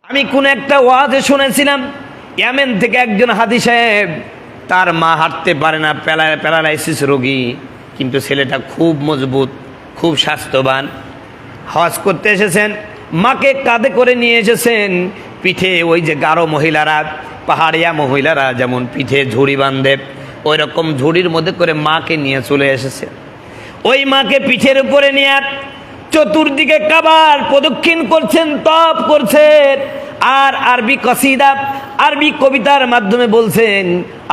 আমি কোন একটা ওয়াজে শুনেছিলাম, ইয়ামেন থেকে একজন হাজী সাহেব, তার মা হাঁটতে পারে না, প্যারালাইসিস রোগী, কিন্তু ছেলেটা খুব মজবুত, খুব স্বাস্থ্যবান। হজ করতে এসেছেন, মাকে কাঁধে করে নিয়ে এসেছেন, পিঠে ওই যে গারো মহিলারা, পাহাড়িয়া মহিলারা যেমন পিঠে ঝুড়ি বাঁধে, ওই রকম ঝুড়ির মধ্যে করে মাকে নিয়ে চলে এসেছে। ওই মাকে পিঠের উপরে নিয়ে চতুর্দিকে কাবার প্রদক্ষিণ করছেন, তপ করছেন, আর আরবি কসিদা, আরবি কবিতার মাধ্যমে বলছেন,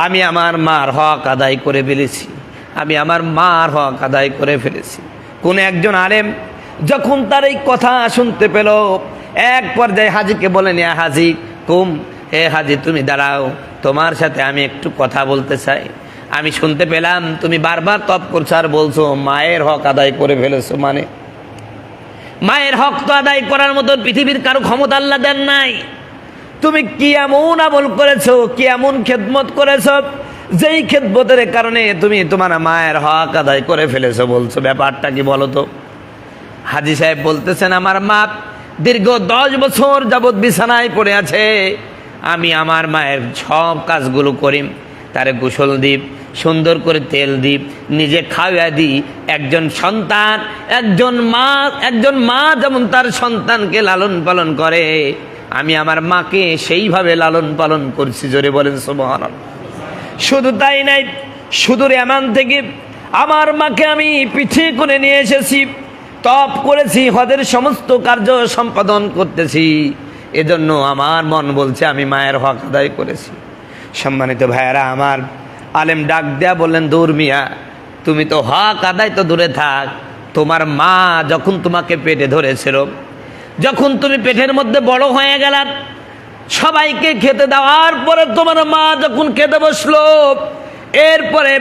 আমি আমার মার হক আদায় করে ফেলেছি, আমি আমার মার হক আদায় করে ফেলেছি। কোন একজন আলেম যখন তার এই কথা শুনতে পেল, এক পর্যায়ে হাজীকে বলেন, ইয়া হাজী কুম, হে হাজী তুমি দাঁড়াও, তোমার সাথে আমি একটু কথা বলতে চাই। আমি শুনতে পেলাম তুমি বারবার তপ করছো আর বলছো মায়ের হক আদায় করে ফেলেছো। মানে মায়ের হক তো আদায় করার মতো পৃথিবীর কারো ক্ষমতা আল্লাহ দেন নাই। তুমি কি এমন আমল করেছো, কি এমন খেদমত করেছো, যেই খেদমতের কারণে তুমি তোমার মায়ের হক আদায় করে ফেলেছো বলছো, ব্যাপারটা কি বলো তো? হাজী সাহেব বলতেছেন, আমার মা দীর্ঘ 10 বছর যাবৎ বিছানায় পড়ে আছে, আমি আমার মায়ের সব কাজগুলো করি, তারে গোসল দিই, সুন্দর করে তেল দিই, নিজে খাওয়া দিই। একজন সন্তান, একজন মা যেমন তার সন্তানকে লালন পালন করে, আমি আমার মাকে সেইভাবে লালন পালন করছি। জোরে বলেন সুবহানাল্লাহ। শুধু তাই নাই, সুদূর ইয়ামান থেকে আমার মাকে আমি পিঠে করে নিয়ে এসেছি, তপ করেছি, হজের সমস্ত কার্য সম্পাদন করতেছি। এজন্য আমার মন বলছে আমি মায়ের হক আদায় করেছি। সম্মানিত ভাইয়েরা আমার, আলেম ডাক দেয়া বললেন, দূর মিয়া, তুমি তো হক আদায় তো দূরে থাক, তোমার মা যখন তোমাকে পেটে ধরেছিল, যখন তুমি পেটের মধ্যে বড় হয়ে গেলা, সবাইকে খেতে দেওয়ার পরে তোমার মা যখন খেতে বসলো, এরপরে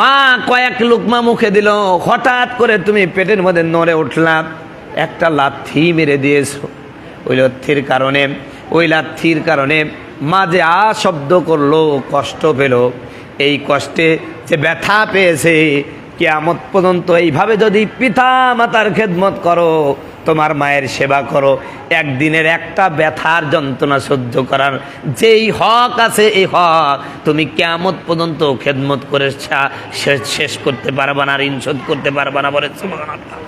মা কয়েক লুকমা মুখে দিল, হঠাৎ করে তুমি পেটের মধ্যে নড়ে উঠলাম, একটা লাথি মেরে দিয়েছো। ওই লাথির কারণে মা যে শব্দ করলো, কষ্ট পেল, এই কষ্টে যে ব্যথা পেয়েছে, কিয়ামত পর্যন্ত এইভাবে যদি পিতা মাতার খেদমত করো, তোমার মায়ের সেবা করো, একদিনের একটা ব্যথার যন্ত্রণা সহ্য করার যেই হক আছে, এই হক তুমি কিয়ামত পর্যন্ত খেদমত করে শেষ করতে পারবা না, ঋণ শোধ করতে পারবা না। বলে সুবহানাল্লাহ।